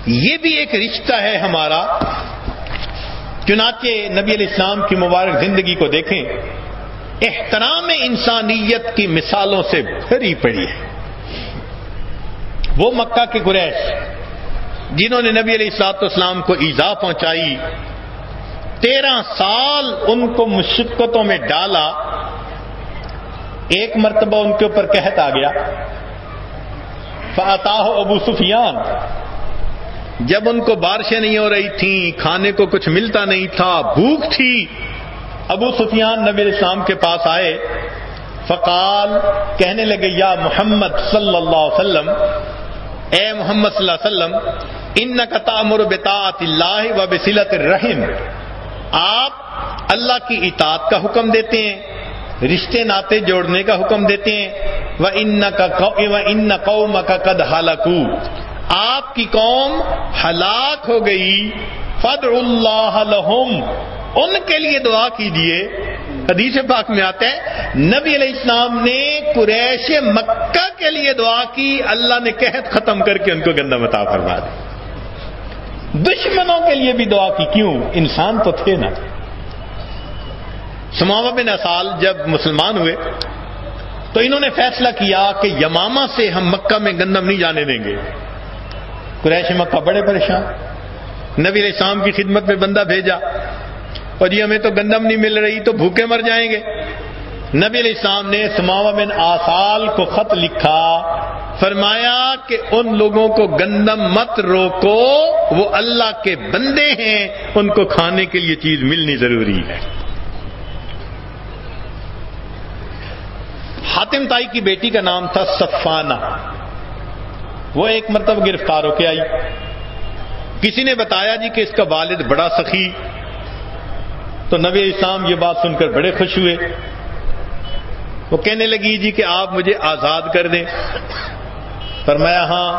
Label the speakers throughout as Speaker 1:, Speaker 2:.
Speaker 1: یہ بھی ایک رشتہ ہے ہمارا. چنانچہ نبی علیہ السلام کی مبارک زندگی کو دیکھیں، احترام انسانیت کی مثالوں سے بھری پڑی ہے. وہ مکہ کے قریش جنہوں نے نبی علیہ الصلوۃ والسلام کو ایذا پہنچائی، 13 سال ان کو مشقتوں میں ڈالا، ایک مرتبہ ان کے اوپر قحط آ گیا. فَأَتَاهُ ابو سفیان، جب ان کو بارشیں نہیں ہو رہی تھیں، کھانے کو کچھ ملتا نہیں تھا، بھوک تھی، ابو سفیان نبی علیہ السلام کے پاس آئے. فقال، کہنے لگے، یا محمد صلی اللہ علیہ وسلم، اے محمد صلی اللہ علیہ وسلم، انک تأمر بطاعت اللہ وبصلۃ الرحم، آپ اللہ کی اطاعت کا حکم دیتے ہیں، رشتے ناطے جوڑنے کا حکم دیتے ہیں. وَإِنَّ قَوْمَكَ قَدْ هَلَكُوا، آپ کی قوم ہلاک ہو گئی. فَادْعُوا اللَّهَ لَهُمْ، ان کے لیے دعا کیجیے. حدیث پاک میں آتا ہے نبی علیہ السلام نے قریش مکہ کے لیے دعا کی، اللہ نے قحط ختم کر کے ان کو گندم عطا فرما دی. دشمنوں کے لیے بھی دعا کی، کیوں؟ انسان تو تھے نا. ثمامہ بن اسال جب مسلمان ہوئے تو انہوں نے فیصلہ کیا کہ یمامہ سے ہم مکہ میں گندم نہیں جانے دیں گے. قریش مکہ بڑے پریشان، نبی علیہ السلام کی خدمت میں بندہ بھیجا، اور یہ ہمیں تو گندم نہیں مل رہی تو بھوکے مر جائیں گے. نبی علیہ السلام نے ثمامہ بن اسال کو خط لکھا، فرمایا کہ ان لوگوں کو گندم مت روکو، وہ اللہ کے بندے ہیں، ان کو کھانے کے لیے چیز ملنی ضروری ہے. حاتم تائی کی بیٹی کا نام تھا صفانہ. وہ ایک مرتبہ گرفتار ہو کے آئی. کسی نے بتایا جی کہ اس کا والد بڑا سخی. تو نبی علیہ السلام یہ بات سن کر بڑے خوش ہوئے. وہ کہنے لگی جی کہ آپ مجھے آزاد کر دیں. فرمایا ہاں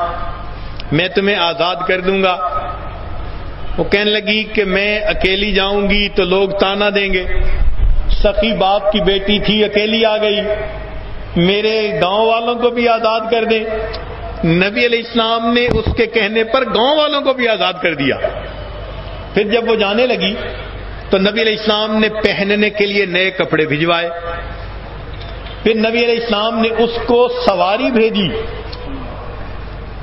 Speaker 1: میں تمہیں آزاد کر دوں گا. وہ کہنے لگی کہ میں اکیلی جاؤں گی تو لوگ تانا دیں گے، سخی باپ کی بیٹی تھی اکیلی آ گئی، میرے گاؤں والوں کو بھی آزاد کر دیں. نبی علیہ السلام نے اس کے کہنے پر گاؤں والوں کو بھی آزاد کر دیا. پھر جب وہ جانے لگی تو نبی علیہ السلام نے پہننے کے لیے نئے کپڑے بھجوائے. پھر نبی علیہ السلام نے اس کو سواری بھیجی.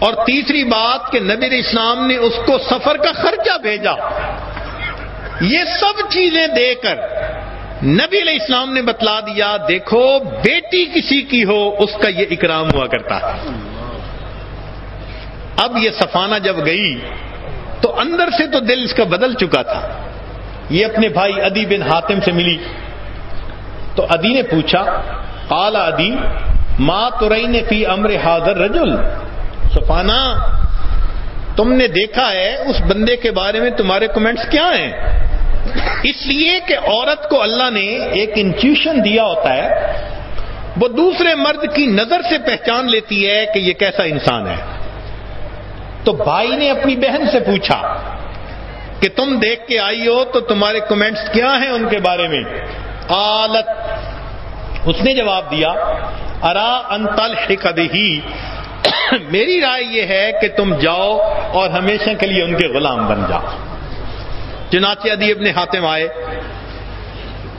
Speaker 1: اور تیسری بات کہ نبی علیہ السلام نے اس کو سفر کا خرچہ بھیجا. یہ سب چیزیں دے کر نبی علیہ السلام نے بتلا دیا، دیکھو بیٹی کسی کی ہو اس کا یہ اکرام ہوا کرتا ہے. اب یہ صفانہ جب گئی تو اندر سے تو دل اس کا بدل چکا تھا. یہ اپنے بھائی عدی بن حاتم سے ملی تو عدی نے پوچھا، قال عدی ما ترین فی امر ھذا الرجل، صفانہ تم نے دیکھا ہے اس بندے کے بارے میں تمہارے کمنٹس کیا ہیں؟ اس لیے کہ عورت کو اللہ نے ایک انٹیوشن دیا ہوتا ہے، وہ دوسرے مرد کی نظر سے پہچان لیتی ہے کہ یہ کیسا انسان ہے. تو بھائی نے اپنی بہن سے پوچھا کہ تم دیکھ کے آئی ہو تو تمہارے کمنٹس کیا ہیں ان کے بارے میں؟ قالت، اس نے جواب دیا، ارا ان تلحق بہ، میری رائے یہ ہے کہ تم جاؤ اور ہمیشہ کے لیے ان کے غلام بن جاؤ. چنانچہ عدی بن حاتم آئے.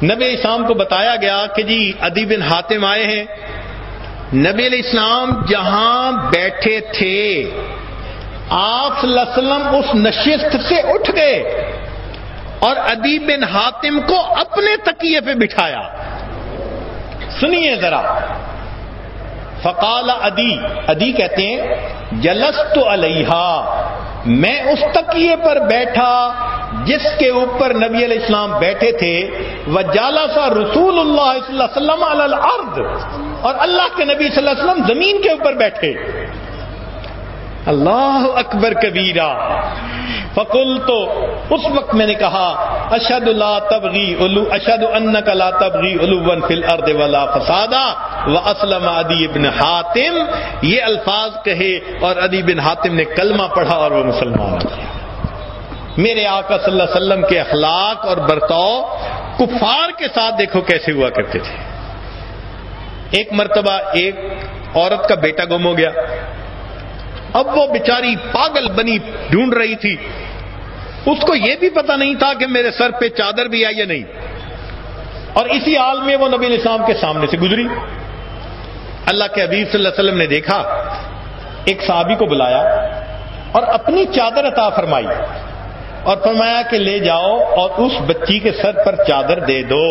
Speaker 1: نبی علیہ السلام کو بتایا گیا کہ جی عدی بن حاتم آئے ہیں. نبی علیہ السلام جہاں بیٹھے تھے آپ صلی اللہ علیہ وسلم اس نشست سے اٹھ گئے اور عدی بن حاتم کو اپنے تکیے پہ بٹھایا. سنیے ذرا. فقال عدی کہتے ہیں جلست علیہا، میں اس تکیے پر بیٹھا جس کے اوپر نبی علیہ السلام بیٹھے تھے. وجالس رسول اللہ صلی اللہ علیہ وسلم علی الارض، اور اللہ کے نبی صلی اللہ علیہ وسلم زمین کے اوپر بیٹھے. اللہ اکبر کبیرہ. فقلت، اس وقت میں نے کہا، اشہد انک لا تبغی علوا فی الارض ولا فسادا واسلم عدی بن حاتم. یہ الفاظ کہے اور عدی بن حاتم نے کلمہ پڑھا اور وہ مسلمان ہو گیا. میرے آقا صلی اللہ علیہ وسلم کے اخلاق اور برتاؤ کفار کے ساتھ دیکھو کیسے ہوا کرتے تھے. ایک مرتبہ ایک عورت کا بیٹا گم ہو گیا. اب وہ بیچاری پاگل بنی ڈھونڈ رہی تھی، اس کو یہ بھی پتہ نہیں تھا کہ میرے سر پہ چادر بھی آئی یا نہیں، اور اسی حال میں وہ نبی علیہ السلام کے سامنے سے گزری۔ اللہ کے حبیب صلی اللہ علیہ وسلم نے دیکھا، ایک صحابی کو بلایا اور اپنی چادر عطا فرمائی اور فرمایا کہ لے جاؤ اور اس بچی کے سر پر چادر دے دو۔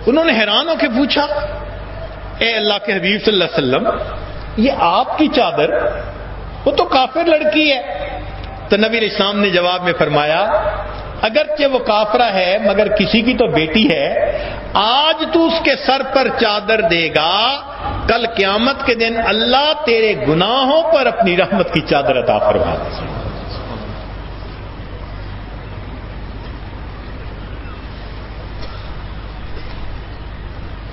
Speaker 1: انہوں نے حیران ہو کے پوچھا، اے اللہ کے حبیب صلی اللہ علیہ وسلم، یہ آپ کی چادر؟ وہ تو کافر لڑکی ہے۔ تو نبی علیہ السلام نے جواب میں فرمایا، اگرچہ وہ کافرہ ہے مگر کسی کی تو بیٹی ہے، آج تو اس کے سر پر چادر دے گا، کل قیامت کے دن اللہ تیرے گناہوں پر اپنی رحمت کی چادر عطا فرما دے گا۔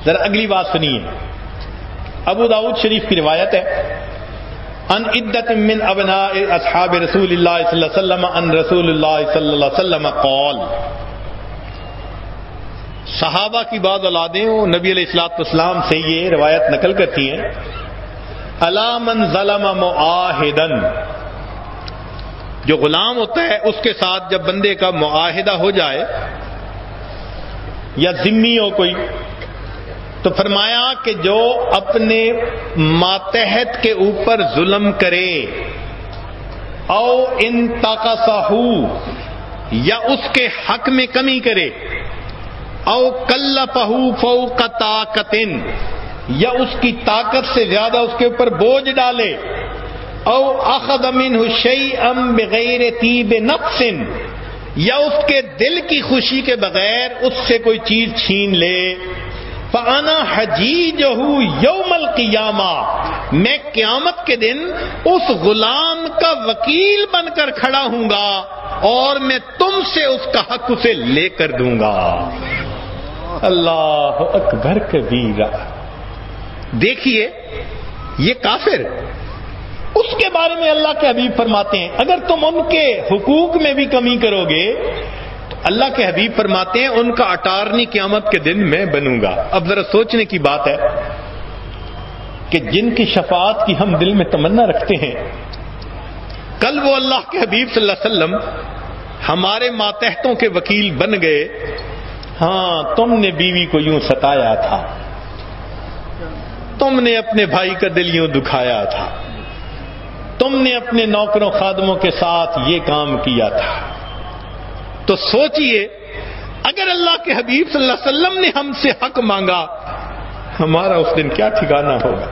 Speaker 1: ذرا اگلی بات سنیے، ابو داؤد شریف کی روایت ہے، ان عدت من ابناء اصحاب رسول اللہ صلی اللہ علیہ وسلم ان رسول اللہ صلی اللہ علیہ وسلم قال، صحابہ کی بعض اولادیں نبی علیہ الصلوۃ والسلام سے یہ روایت نقل کرتی ہیں، الا من ظلم معاہدا، جو غلام ہوتا ہے اس کے ساتھ جب بندے کا معاہدہ ہو جائے یا ذمہ ہو کوئی، تو فرمایا کہ جو اپنے ماتحت کے اوپر ظلم کرے، او انتقصہ، یا اس کے حق میں کمی کرے، او کلفہ فوق طاقت، یا اس کی طاقت سے زیادہ اس کے اوپر بوجھ ڈالے، او اخذ منہ شیئا بغیر طیب نفس، یا اس کے دل کی خوشی کے بغیر اس سے کوئی چیز چھین لے، فَأَنَا حَجِيجُهُ يَوْمَ الْقِيَامَةِ، میں قیامت کے دن اس غلام کا وکیل بن کر کھڑا ہوں گا اور میں تم سے اس کا حق اسے لے کر دوں گا۔ اللہ اکبر کبیرہ۔ دیکھیے یہ کافر، اس کے بارے میں اللہ کے حبیب فرماتے ہیں اگر تم ان کے حقوق میں بھی کمی کرو گے، اللہ کے حبیب فرماتے ہیں ان کا اٹارنی قیامت کے دن میں بنوں گا۔ اب ذرا سوچنے کی بات ہے کہ جن کی شفاعت کی ہم دل میں تمنا رکھتے ہیں، کل وہ اللہ کے حبیب صلی اللہ علیہ وسلم ہمارے ماتحتوں کے وکیل بن گئے، ہاں تم نے بیوی کو یوں ستایا تھا، تم نے اپنے بھائی کا دل یوں دکھایا تھا، تم نے اپنے نوکروں خادموں کے ساتھ یہ کام کیا تھا، تو سوچئے اگر اللہ کے حبیب صلی اللہ علیہ وسلم نے ہم سے حق مانگا، ہمارا اس دن کیا ٹھکانہ ہوگا۔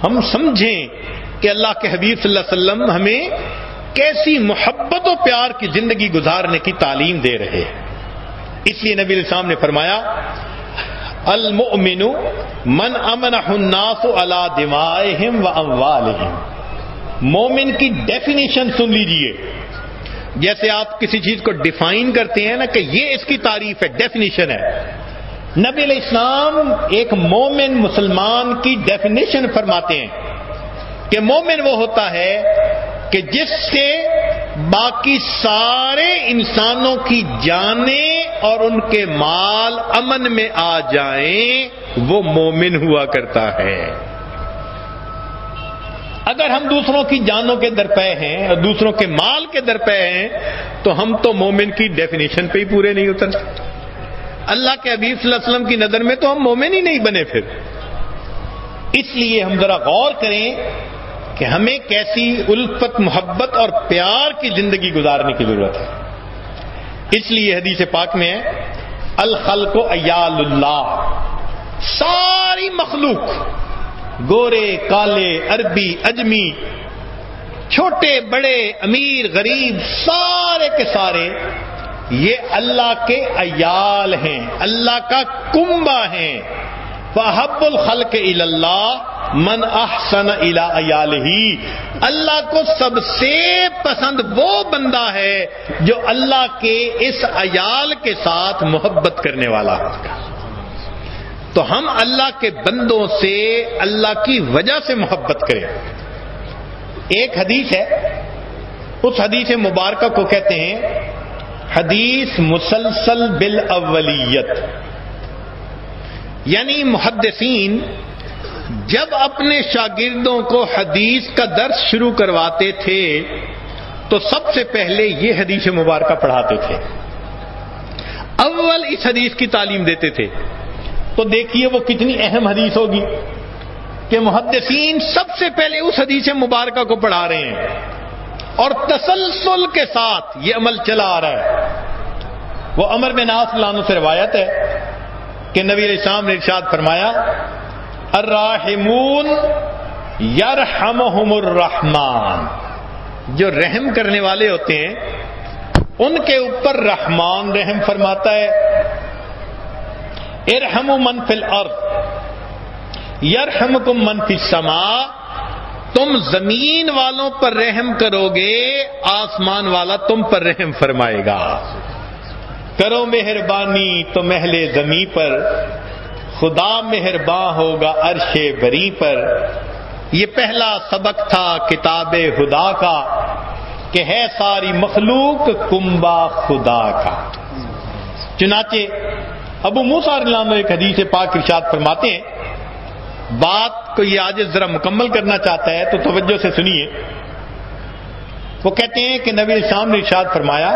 Speaker 1: ہم سمجھیں کہ اللہ کے حبیب صلی اللہ علیہ وسلم ہمیں کیسی محبت و پیار کی زندگی گزارنے کی تعلیم دے رہے ہیں۔ اس لیے نبی علیہ السلام نے فرمایا، المؤمن من امنہ الناس علی دمائہم و اموالہم۔ مومن کی ڈیفینیشن سن لیجئے، جیسے آپ کسی چیز کو ڈیفائن کرتے ہیں نا کہ یہ اس کی تعریف ہے، ڈیفینیشن ہے، نبی علیہ السلام ایک مومن مسلمان کی ڈیفینیشن فرماتے ہیں کہ مومن وہ ہوتا ہے کہ جس سے باقی سارے انسانوں کی جانیں اور ان کے مال امن میں آ جائیں، وہ مومن ہوا کرتا ہے۔ اگر ہم دوسروں کی جانوں کے درپے ہیں اور دوسروں کے مال کے درپے ہیں تو ہم تو مومن کی ڈیفینیشن پہ ہی پورے نہیں اترتے۔ اللہ کے حبیب صلی اللہ علیہ وسلم کی نظر میں تو ہم مومن ہی نہیں بنے پھر۔ اس لیے ہم ذرا غور کریں کہ ہمیں کیسی الفت، محبت اور پیار کی زندگی گزارنے کی ضرورت ہے۔ اس لیے حدیث پاک میں ہے، الخلق عیال اللہ، ساری مخلوق، گورے کالے عربی اجمی، چھوٹے بڑے امیر غریب، سارے کے سارے یہ اللہ کے عیال ہیں، اللہ کا کنبہ ہیں۔ فَأَحَبُّ الْخَلْقِ إِلَى اللَّهِ مَنْ أَحْسَنَ إِلَىٰ عَيَالِهِ، اللہ کو سب سے پسند وہ بندہ ہے جو اللہ کے اس عیال کے ساتھ محبت کرنے والا ہوگا۔ تو ہم اللہ کے بندوں سے اللہ کی وجہ سے محبت کریں۔ ایک حدیث ہے، اس حدیث مبارکہ کو کہتے ہیں حدیث مسلسل بالاولیت، یعنی محدثین جب اپنے شاگردوں کو حدیث کا درس شروع کرواتے تھے تو سب سے پہلے یہ حدیث مبارکہ پڑھاتے تھے، اول اس حدیث کی تعلیم دیتے تھے۔ تو دیکھیے وہ کتنی اہم حدیث ہوگی کہ محدثین سب سے پہلے اس حدیث مبارکہ کو پڑھا رہے ہیں، اور تسلسل کے ساتھ یہ عمل چلا آ رہا ہے۔ وہ عمر بن عاص رضی اللہ عنہ سے روایت ہے کہ نبی علیہ السلام نے ارشاد فرمایا، الراحمون یرحمہم الرحمن، جو رحم کرنے والے ہوتے ہیں ان کے اوپر رحمان رحم فرماتا ہے۔ ارحموا من فی الارض یرحمکم من فی السماء، تم زمین والوں پر رحم کرو گے آسمان والا تم پر رحم فرمائے گا۔ کرو مہربانی تو محل زمین پر، خدا مہربان ہوگا عرش بری پر۔ یہ پہلا سبق تھا کتاب خدا کا کہ ہے ساری مخلوق کنبہ خدا کا۔ چنانچہ ابو موسیٰ رضی اللہ عنہ ایک حدیث پاک ارشاد فرماتے ہیں، بات کو یہ آج ذرا مکمل کرنا چاہتا ہے تو توجہ سے سنیے۔ وہ کہتے ہیں کہ نبی السلام نے ارشاد فرمایا،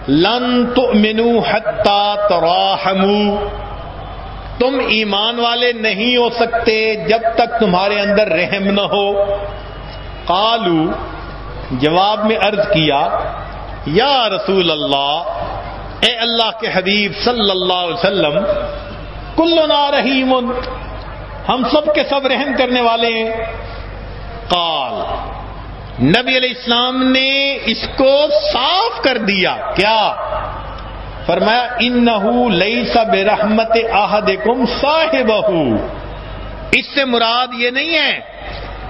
Speaker 1: لن تؤمنوا حتی تراحموا، تم ایمان والے نہیں ہو سکتے جب تک تمہارے اندر رحم نہ ہو۔ قالو، جواب میں عرض کیا، یا رسول اللہ، اے اللہ کے حبیب صلی اللہ علیہ وسلم، کلنا رحیم، ہم سب کے سب رحم کرنے والے ہیں۔ قال، نبی علیہ السلام نے اس کو صاف کر دیا، کیا؟ فرمایا، انہو لیس برحمت احدکم صاحبہ، اس سے مراد یہ نہیں ہے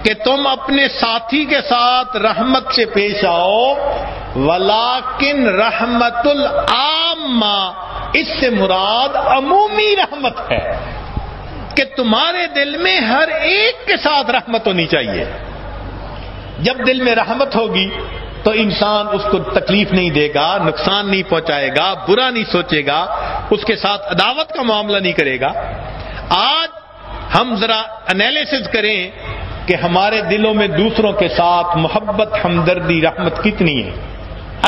Speaker 1: کہ تم اپنے ساتھی کے ساتھ رحمت سے پیش آؤ، ولیکن رحمت العامہ، اس سے مراد عمومی رحمت ہے کہ تمہارے دل میں ہر ایک کے ساتھ رحمت ہونی چاہیے۔ جب دل میں رحمت ہوگی تو انسان اس کو تکلیف نہیں دے گا، نقصان نہیں پہنچائے گا، برا نہیں سوچے گا، اس کے ساتھ عداوت کا معاملہ نہیں کرے گا۔ آج ہم ذرا انالیسز کریں کہ ہمارے دلوں میں دوسروں کے ساتھ محبت، ہمدردی، رحمت کتنی ہے۔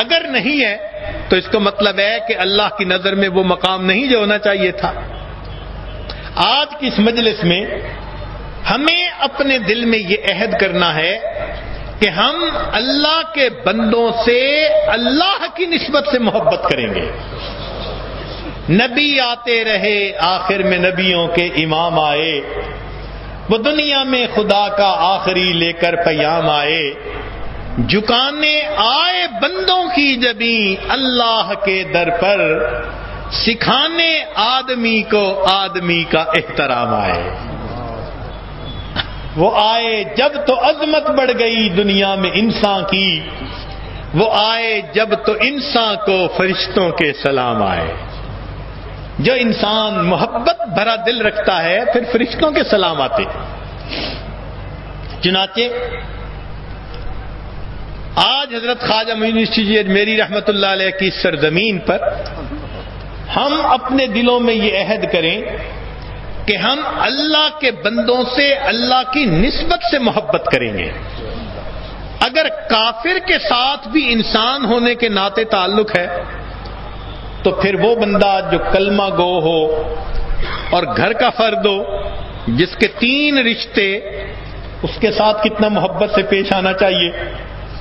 Speaker 1: اگر نہیں ہے تو اس کا مطلب ہے کہ اللہ کی نظر میں وہ مقام نہیں جو ہونا چاہیے تھا۔ آج کی اس مجلس میں ہمیں اپنے دل میں یہ عہد کرنا ہے کہ ہم اللہ کے بندوں سے اللہ کی نسبت سے محبت کریں گے۔ نبی آتے رہے، آخر میں نبیوں کے امام آئے، وہ دنیا میں خدا کا آخری لے کر پیام آئے، جھکانے آئے بندوں کی جبیں اللہ کے در پر، سکھانے آدمی کو آدمی کا احترام آئے۔ وہ آئے جب تو عظمت بڑھ گئی دنیا میں انسان کی، وہ آئے جب تو انسان کو فرشتوں کے سلام آئے۔ جو انسان محبت بھرا دل رکھتا ہے پھر فرشتوں کے سلام آتے۔ چنانچہ آج حضرت خواجہ معین الدین اجمیری رحمت اللہ علیہ کی سرزمین پر ہم اپنے دلوں میں یہ عہد کریں کہ ہم اللہ کے بندوں سے اللہ کی نسبت سے محبت کریں گے۔ اگر کافر کے ساتھ بھی انسان ہونے کے ناطے تعلق ہے تو پھر وہ بندہ جو کلمہ گو ہو اور گھر کا فرد ہو، جس کے 3 رشتے، اس کے ساتھ کتنا محبت سے پیش آنا چاہیے۔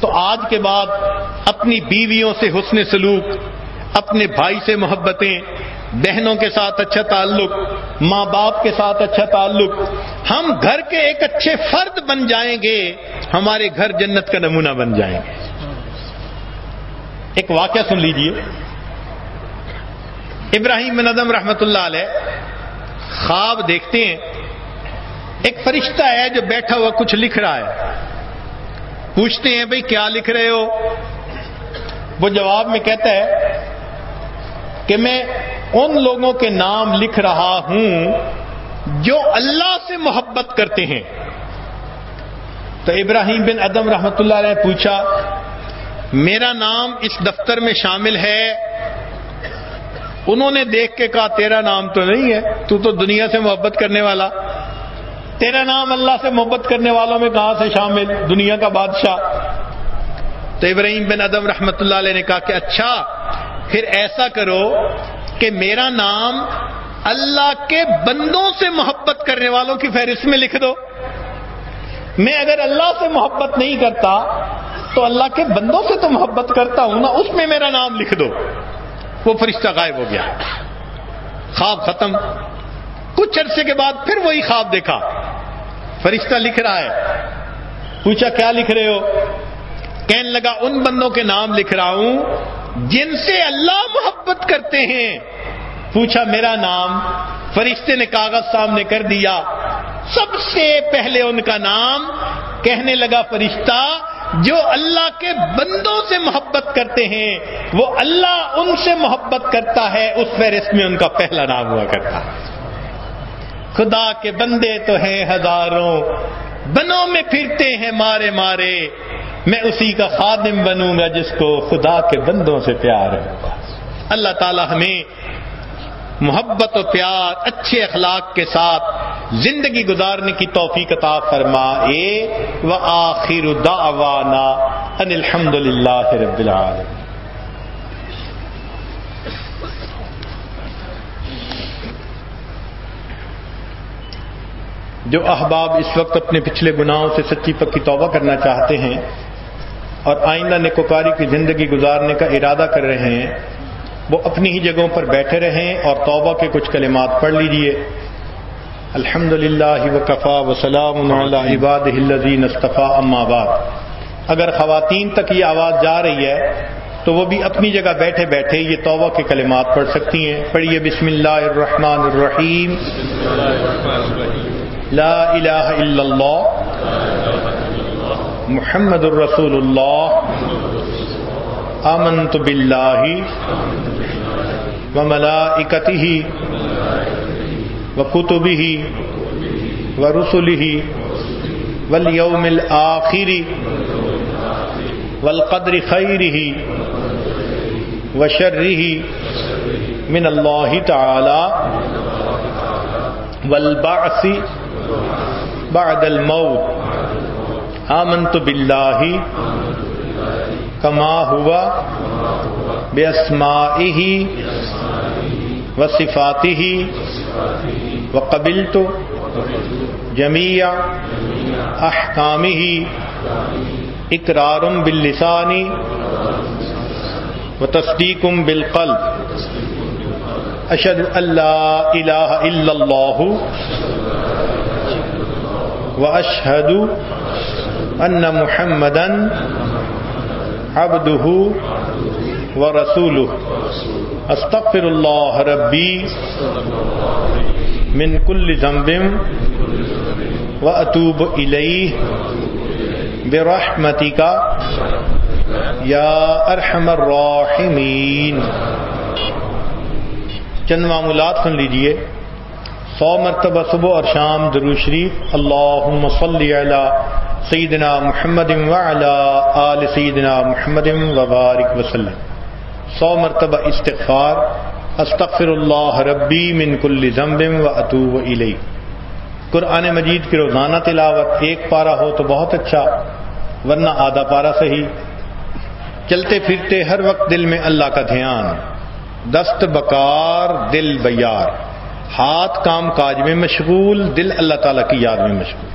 Speaker 1: تو آج کے بعد اپنی بیویوں سے حسن سلوک، اپنے بھائی سے محبتیں، بہنوں کے ساتھ اچھا تعلق، ماں باپ کے ساتھ اچھا تعلق، ہم گھر کے ایک اچھے فرد بن جائیں گے، ہمارے گھر جنت کا نمونہ بن جائیں گے۔ ایک واقعہ سن لیجئے۔ ابراہیم بن ادم رحمت اللہ علیہ خواب دیکھتے ہیں، ایک فرشتہ ہے جو بیٹھا ہوا کچھ لکھ رہا ہے۔ پوچھتے ہیں بھئی کیا لکھ رہے ہو؟ وہ جواب میں کہتا ہے کہ میں ان لوگوں کے نام لکھ رہا ہوں جو اللہ سے محبت کرتے ہیں۔ تو ابراہیم بن ادم رحمت اللہ علیہ نے پوچھا، میرا نام اس دفتر میں شامل ہے؟ انہوں نے دیکھ کے کہا، تیرا نام تو نہیں ہے، تو دنیا سے محبت کرنے والا۔ تیرا نام اللہ سے محبت کرنے والوں میں کہاں سے شامل، دنیا کا بادشاہ؟ تو ابراہیم بن ادم رحمۃ اللہ علیہ نے کہا کہ اچھا پھر ایسا کرو کہ میرا نام اللہ کے بندوں سے محبت کرنے والوں کی فہرست میں لکھ دو. میں اگر اللہ سے محبت نہیں کرتا تو اللہ کے بندوں سے تو محبت کرتا ہوں نا، اس میں میرا نام لکھ دو. وہ فرشتہ غائب ہو گیا، خواب ختم. کچھ عرصے کے بعد پھر وہی خواب دیکھا، فرشتہ لکھ رہا ہے. پوچھا کیا لکھ رہے ہو؟ کہنے لگا ان بندوں کے نام لکھ رہا ہوں جن سے اللہ محبت کرتے ہیں. پوچھا میرا نام؟ فرشتے نے کاغذ سامنے کر دیا، سب سے پہلے ان کا نام. کہنے لگا فرشتہ جو اللہ کے بندوں سے محبت کرتے ہیں وہ اللہ ان سے محبت کرتا ہے، اس فہرست میں ان کا پہلا نام ہوا کرتا. خدا کے بندے تو ہیں ہزاروں، بنوں میں پھرتے ہیں مارے مارے، میں اسی کا خادم بنوں گا جس کو خدا کے بندوں سے پیار ہے. اللہ تعالی ہمیں محبت و پیار، اچھے اخلاق کے ساتھ زندگی گزارنے کی توفیق عطا فرمائے. وآخر دعوانا ان الحمد للہ رب العالمین. جو احباب اس وقت اپنے پچھلے گناہوں سے سچی پکی توبہ کرنا چاہتے ہیں اور آئندہ نیکوکاری کی زندگی گزارنے کا ارادہ کر رہے ہیں، وہ اپنی ہی جگہوں پر بیٹھے رہیں اور توبہ کے کچھ کلمات پڑھ لیجئے. الحمدللہ وکفی وسلام علی عبادہ الذین اصطفی، اما بعد. اگر خواتین تک یہ آواز جا رہی ہے تو وہ بھی اپنی جگہ بیٹھے بیٹھے یہ توبہ کے کلمات پڑھ سکتی ہیں. پڑھیے بسم اللہ الرحمن الرحیم. لا الہ الا اللہ محمد الرسول اللہ آمنت باللہ وملائکتہ وکتبہ ورسلہ والیوم الآخر والقدر خیرہ وشرہ من اللہ تعالی والبعث بعد الموت آمنت باللہ کما ہوا باسمائہ وصفاتہ وقبلت جمیع احکامہ اقرار باللسان وتصدیق بالقلب اشہد ان لا الہ الا اللہ واشہد ان محمدا عبدہ ورسولہ استغفر اللہ ربی من کل ذنب واتوب الیہ برحمتک یا ارحم الراحمین. چند معمولات سن لیجئے. 100 مرتبہ صبح اور شام درود شریف اللہم صلی علی سیدنا محمد وعلی آل سیدنا محمد وبارک وسلم. 100 مرتبہ استغفار استغفر اللہ ربی من کل ذنب واتوب الیہ. قرآن مجید کی روزانہ تلاوت 1 پارہ ہو تو بہت اچھا، ورنہ آدھا پارہ صحیح. چلتے پھرتے ہر وقت دل میں اللہ کا دھیان، دست بکار دل بیار، ہاتھ کام کاج میں مشغول، دل اللہ تعالیٰ کی یاد میں مشغول.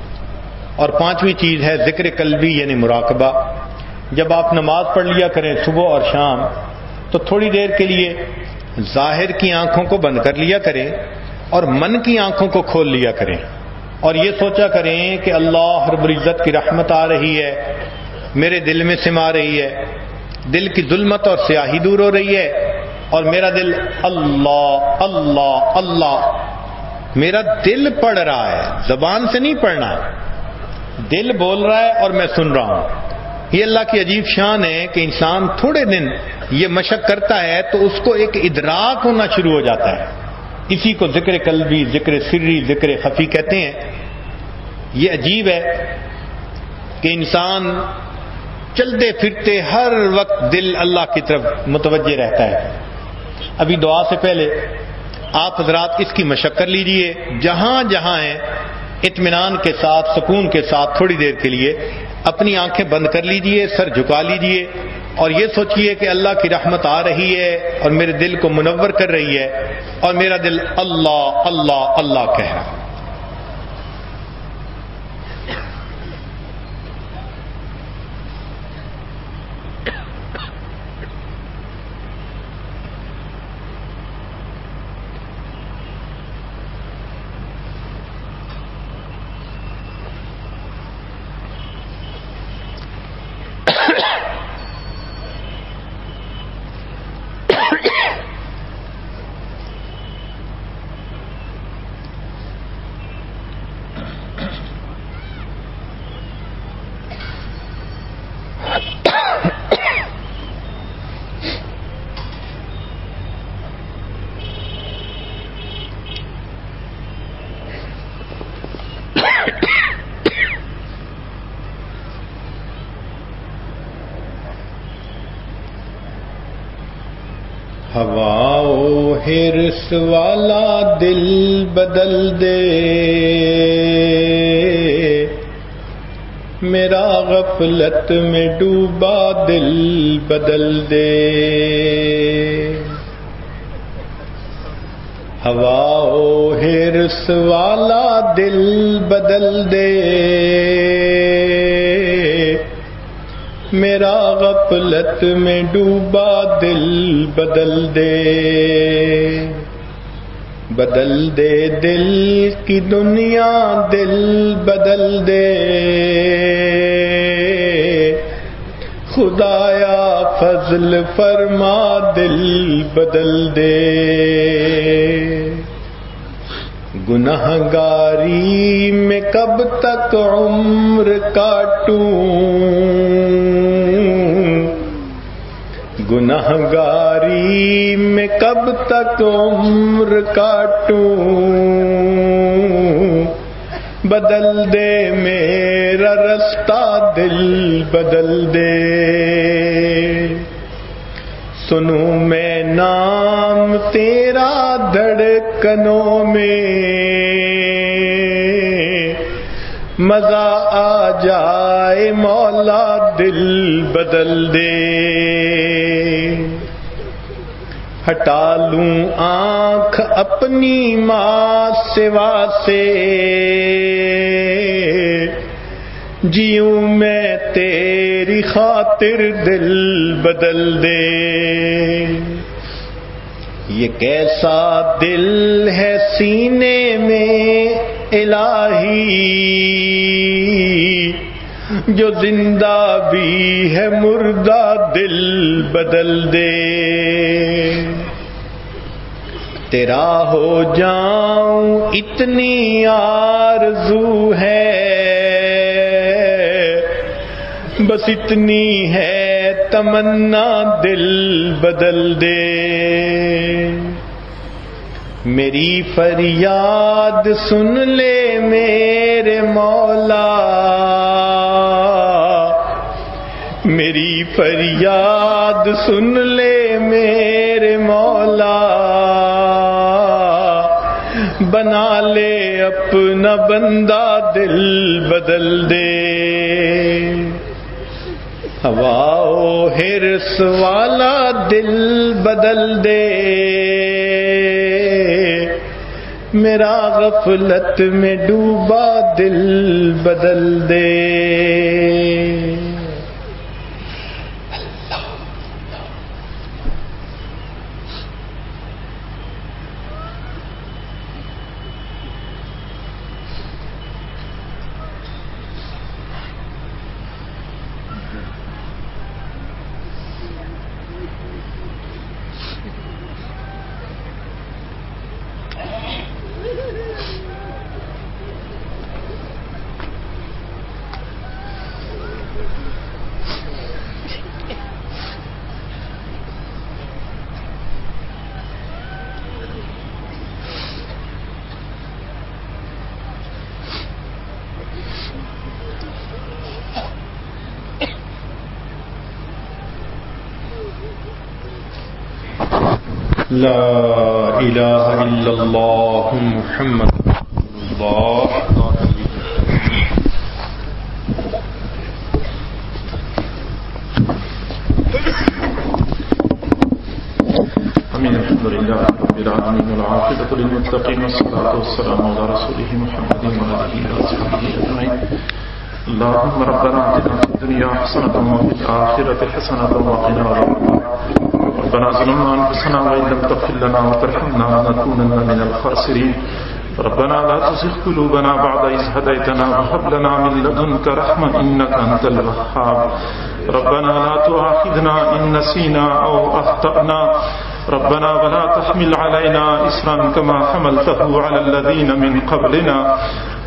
Speaker 1: اور 5ویں چیز ہے ذکر قلبی یعنی مراقبہ. جب آپ نماز پڑھ لیا کریں صبح اور شام تو تھوڑی دیر کے لیے ظاہر کی آنکھوں کو بند کر لیا کریں اور من کی آنکھوں کو کھول لیا کریں اور یہ سوچا کریں کہ اللہ رب العزت کی رحمت آ رہی ہے، میرے دل میں سما رہی ہے، دل کی ظلمت اور سیاہی دور ہو رہی ہے اور میرا دل اللہ اللہ اللہ، میرا دل پڑھ رہا ہے، زبان سے نہیں پڑھنا ہے، دل بول رہا ہے اور میں سن رہا ہوں. یہ اللہ کی عجیب شان ہے کہ انسان تھوڑے دن یہ مشق کرتا ہے تو اس کو ایک ادراک ہونا شروع ہو جاتا ہے. اسی کو ذکر قلبی، ذکر سری، ذکر خفی کہتے ہیں. یہ عجیب ہے کہ انسان چلتے پھرتے ہر وقت دل اللہ کی طرف متوجہ رہتا ہے. ابھی دعا سے پہلے آپ حضرات اس کی مشق کر لیجئے، جہاں جہاں ہیں اطمینان کے ساتھ، سکون کے ساتھ تھوڑی دیر کے لیے اپنی آنکھیں بند کر لیجئے، سر جھکا لیجئے اور یہ سوچئے کہ اللہ کی رحمت آ رہی ہے اور میرے دل کو منور کر رہی ہے اور میرا دل اللہ اللہ اللہ کہہ رہا ہے۔ ہوا و حرص والا دل بدل دے، میرا غفلت میں ڈوبا دل بدل دے۔ ہوا و حرص والا دل بدل دے، میرا غفلت میں ڈوبا دل بدل دے، بدل دے دل کی دنیا دل بدل دے، خدایا فضل فرما دل بدل دے۔ گنہگاری میں کب تک عمر کاٹوں، گنہگاری میں کب تک عمر کاٹوں، بدل دے میرا رستہ دل بدل دے۔ سنوں میں نام تیرا دھڑکنوں میں، مزہ آ جائے مولا دل بدل دے۔ ہٹا لوں آنکھ اپنی ماں سوا سے، جیوں میں تیری خاطر دل بدل دے۔ یہ کیسا دل ہے سینے میں الہی، جو زندہ بھی ہے مردہ دل بدل دے۔ تیرا ہو جاؤں اتنی آرزو ہے، بس اتنی ہے تمنا دل بدل دے۔ میری فریاد سن لے میرے مولا، میری فریاد سن لے میرے مولا، بنا لے اپنا بندہ دل بدل دے۔ ہوا و حرص والا دل بدل دے، میرا غفلت میں ڈوبا دل بدل دے۔ لا الہ الا اللہ محمد رسول اللہ
Speaker 2: الحمد لله رب العالمين والعاقبة للمتقين والصلاة والسلام على رسوله محمد وعلى آله وصحبه أجمعين. اللهم ربنا آتنا في الدنيا حسنة وفي الآخرة حسنة وقنا عذاب النار. ربنا ظلمنا أنفسنا وإن لم تغفر لنا وترحمنا لنكونن من الخاسرين. ربنا لا تزغ قلوبنا بعد إذ هديتنا وهب لنا من لدنك رحمة إنك أنت الوهاب. ربنا لا تؤاخذنا إن نسينا أو أخطأنا. ربنا ولا تحمل علينا إصرا كما حملته على الذين من قبلنا.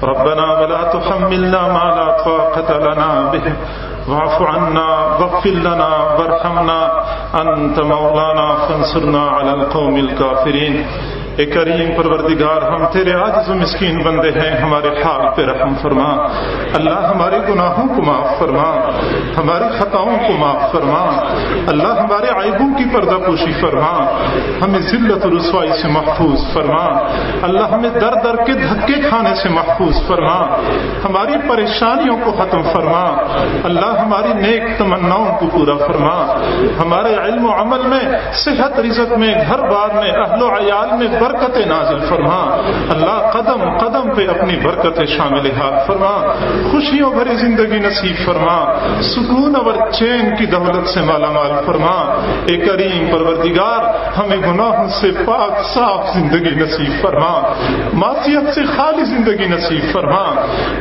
Speaker 2: ربنا ولا تحملنا ما لا طاقة لنا به. واعف عنا واغفر لنا وارحمنا أنت مولانا فانصرنا على القوم الكافرين. اے کریم پروردگار، ہم تیرے عاجز و مسکین بندے ہیں، ہمارے حال پہ رحم فرما. اللہ ہمارے گناہوں کو معاف فرما، ہماری خطاؤں کو معاف فرما. اللہ ہمارے عیبوں کی پردہ پوشی فرما، ہمیں ذلت و رسوائی سے محفوظ فرما. اللہ ہمیں در در کے دھکے کھانے سے محفوظ فرما، ہماری پریشانیوں کو ختم فرما. اللہ ہماری نیک تمناؤں کو پورا فرما. ہمارے علم و عمل میں، صحت رزق میں، گھر بار میں، اہل و عیال میں برکت نازل فرما. اللہ قدم قدم پہ اپنی برکت شامل حال فرما. خوشیوں بھری زندگی نصیب فرما، سکون اور چین کی دولت سے مالا مال فرما. اے کریم پروردگار، ہمیں گناہوں سے پاک صاف زندگی نصیب فرما، معصیت سے خالی زندگی نصیب فرما.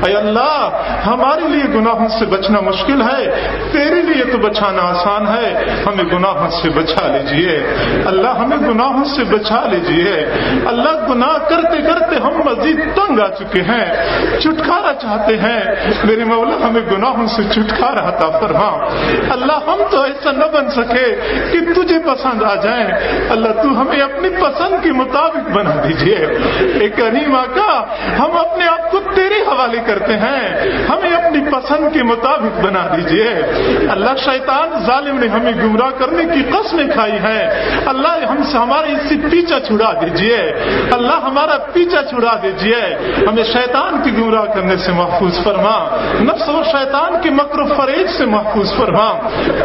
Speaker 2: اے اللہ، ہمارے لیے گناہوں سے بچنا مشکل ہے، تیرے لیے تو بچانا آسان ہے. ہمیں گناہوں سے بچا لیجئے اللہ، ہمیں گناہوں سے بچا لیجئے اللہ. گناہ کرتے کرتے ہم مزید تنگ آ چکے ہیں، چھٹکارا چاہتے ہیں. میرے مولا، ہمیں گناہوں سے چھٹکارا عطا فرما. اللہ، ہم تو ایسا نہ بن سکے کہ تجھے پسند آ جائیں. اللہ، تو ہمیں اپنی پسند کے مطابق بنا دیجئے. اے کریم آقا، ہم اپنے آپ کو تیرے حوالے کرتے ہیں، ہمیں اپنی پسند کے مطابق بنا دیجئے. اللہ، شیطان ظالم نے ہمیں گمراہ کرنے کی قسمیں کھائی ہیں. اللہ، ہم سے ہمارے اس سے پیچھا چھڑا دیجئے. اللہ، ہمارا پیچھا چھڑا دیجئے. ہمیں شیطان کی گمراہ کرنے سے محفوظ فرما، نفس و شیطان کے مکر و فریب سے محفوظ فرما.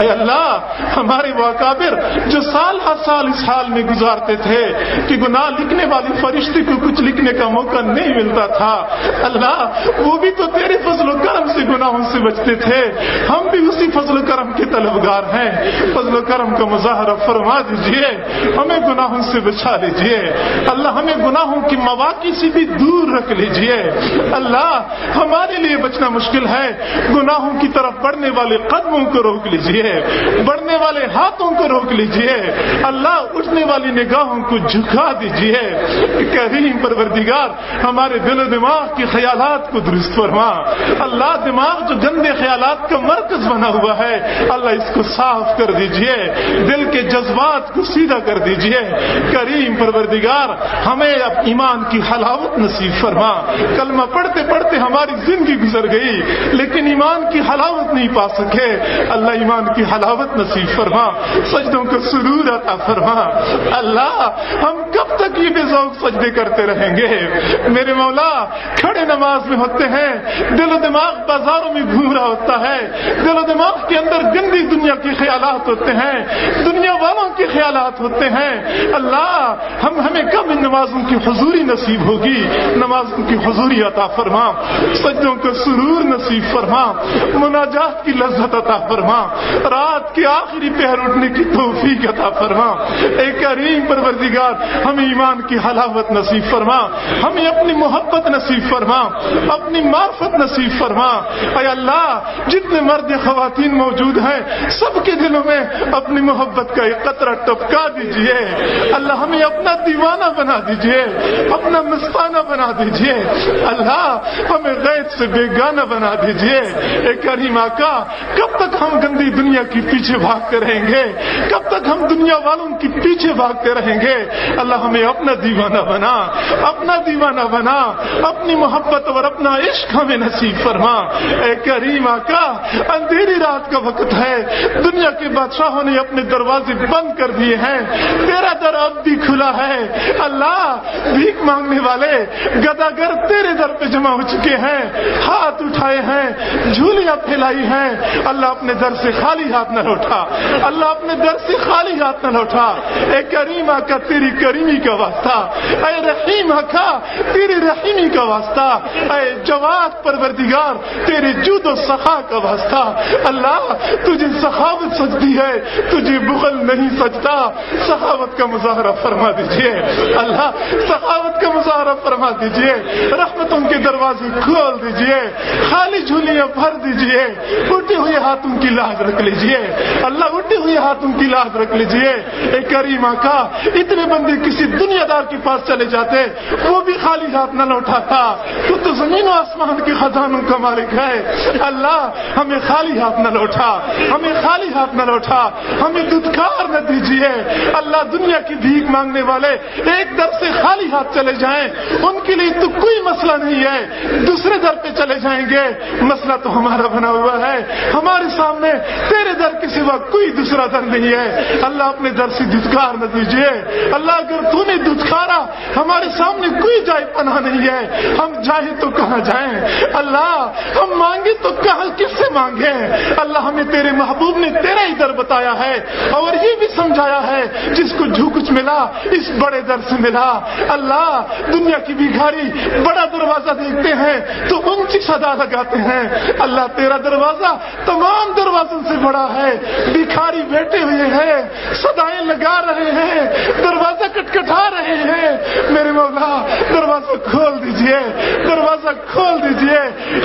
Speaker 2: اے اللہ، ہمارے وہ اکابر جو سال ہر سال اس حال میں گزارتے تھے کہ گناہ لکھنے والی فرشتے کو کچھ لکھنے کا موقع نہیں ملتا تھا، اللہ وہ بھی تو تیرے فضل و کرم سے گناہوں سے بچتے تھے. ہم بھی اسی فضل و کرم کے طلبگار ہیں. فضل و کرم کا مظاہرہ فرما دیجئے، ہمیں گناہوں سے بچا لیجئے. اللہ، ہمیں گناہوں کی مواقع سے بھی دور رکھ لیجئے. اللہ، ہمارے لیے بچنا مشکل ہے، گناہوں کی طرف بڑھنے والے قدموں کو روک لیجئے، بڑھنے والے ہاتھوں کو روک لیجئے. اللہ، اٹھنے والی نگاہوں کو جھکا دیجئے. کریم پروردگار، ہمارے دل و دماغ کے خیالات کو درست فرما. اللہ، دماغ جو گندے خیالات کا مرکز بنا ہوا ہے، اللہ اس کو صاف کر دیجئے. دل کے جذبات کو سیدھا کر دیجئے. کریم پروردگار، ہمیں اب ایمان کی حلاوت نصیب فرما. کلمہ پڑھتے پڑھتے ہماری زندگی گزر گئی لیکن ایمان کی حلاوت نہیں پا سکے. اللہ، ایمان کی حلاوت نصیب فرما، سجدوں کو سرور عطا فرما. اللہ، ہم کب تک یہ بے ذوق سجدے کرتے رہیں گے؟ میرے مولا، کھڑے نماز میں ہوتے ہیں، دل و دماغ بازاروں میں گھوم رہا ہوتا ہے، دل و دماغ کے اندر گندی دنیا کے خیالات ہوتے ہیں، دنیا والوں کے خیالات ہوتے ہیں. اللہ، ہمیں کب ان نمازوں کی حضوری نصیب ہوگی؟ نمازوں کی حضوری عطا فرما، سجدوں کو سرور نصیب فرما، مناجات کی لذت عطا فرما، رات کے آخری پہر اٹھنے کی توفیق عطا فرما. اے کریم پروردگار، ہمیں ایمان کی حلاوت نصیب فرما، ہمیں اپنی محبت نصیب فرما، اپنی معرفت نصیب فرما. اے اللہ، جتنے مرد خواتین موجود ہیں سب کے دلوں میں اپنی محبت کا ایک قطرہ ٹپکا دیجئے. اللہ، ہمیں اپنا دیوانہ بنا دیجئے، اپنا مستانہ بنا دیجئے. اللہ، ہمیں غیر سے بیگانہ بنا دیجئے. اے کریم آقا، کب تک ہم گندی دنیا کے پیچھے بھاگتے رہیں گے؟ کب تک ہم دنیا والوں کے پیچھے بھاگتے رہیں گے؟ اللہ، ہمیں اپنا دیوانہ بنا، اپنا دیوانہ بنا، اپنی محبت اور اپنا عشق ہمیں نصیب فرما. اے کریم آقا،
Speaker 3: اندھیری رات کا وقت ہے، دنیا کے بادشاہوں نے اپنے دروازے بند کر دیے ہیں، تیرا در اب بھی کھلا ہے۔ اللہ، بھیک مانگنے والے گداگر تیرے در پہ جمع ہو چکے ہیں، ہاتھ اٹھائے ہیں، جھولیاں پھیلائی ہیں۔ اللہ اپنے در سے خالی ہاتھ نہ لوٹا، اللہ اپنے در سے خالی ہاتھ نہ لوٹا۔ اے کریم آقا تیری کریمی کا واسطہ، اے رحیم آقا تیری رحیمی کا واسطہ، اے جواد پروردگار تیرے جود و سخا کا واسطہ۔ اللہ، تجھے سخاوت سجدی ہے، تجھے بخل نہیں سجتا۔ سخاوت کا مظاہرہ فرما دیجئے اللہ، سخاوت کا مظاہرہ فرما دیجئے، رحمتوں کے دروازے کھول دیجئے، خالی جھولیاں بھر دیجئے، اٹھے ہوئے ہاتھوں کی لاج رکھ لیجئے اللہ، اٹھے ہوئے ہاتھوں کی لاج رکھ لیجئے۔ اے کریم آقا، اتنے بندے کسی دنیا دار کے پاس چلے جاتے وہ بھی خالی ہاتھ نہ لوٹاتا، تو زمین و آسمان کے خزانوں کا مالک ہے۔ اللہ، ہمیں خالی ہاتھ نہ لوٹا، ہمیں خالی ہاتھ نہ لوٹا، ہمیں دھتکار نہ دیجیے اللہ۔ دنیا کی بھیک مانگنے والے ایک در سے خالی ہاتھ چلے جائیں، ان کے لیے تو کوئی مسئلہ نہیں ہے، دوسرے در پہ چلے جائیں گے، مسئلہ تو ہمارا بنا ہوا ہے، ہمارے سامنے تیرے در کے سوا کوئی دوسرا در نہیں ہے۔ اللہ، اپنے در سے دھتکار نہ دیجیے اللہ، اگر تو نے دھتکارا ہمارے سامنے کوئی جائے پناہ نہیں ہے، ہم جائیں تو کہاں جائیں اللہ، ہم مانگے تو کہاں کس سے مانگیں اللہ۔ ہمیں تیرے محبوب نے تیرا ہی در بتایا ہے اور یہ بھی سمجھایا ہے، جس کو جو کچھ ملا اس بڑے در سے ملا اللہ۔ دنیا کی بھکاری بڑا دروازہ دیکھتے ہیں تو اونچی صدا لگاتے ہیں اللہ، تیرا دروازہ تمام دروازوں سے بڑا ہے۔ بھکاری بیٹھے ہوئے ہیں، صدائیں لگا رہے ہیں، دروازہ کٹکھٹا رہے ہیں، میرے مولا دروازہ کھول دیجئے، دروازہ کھول دیجئے،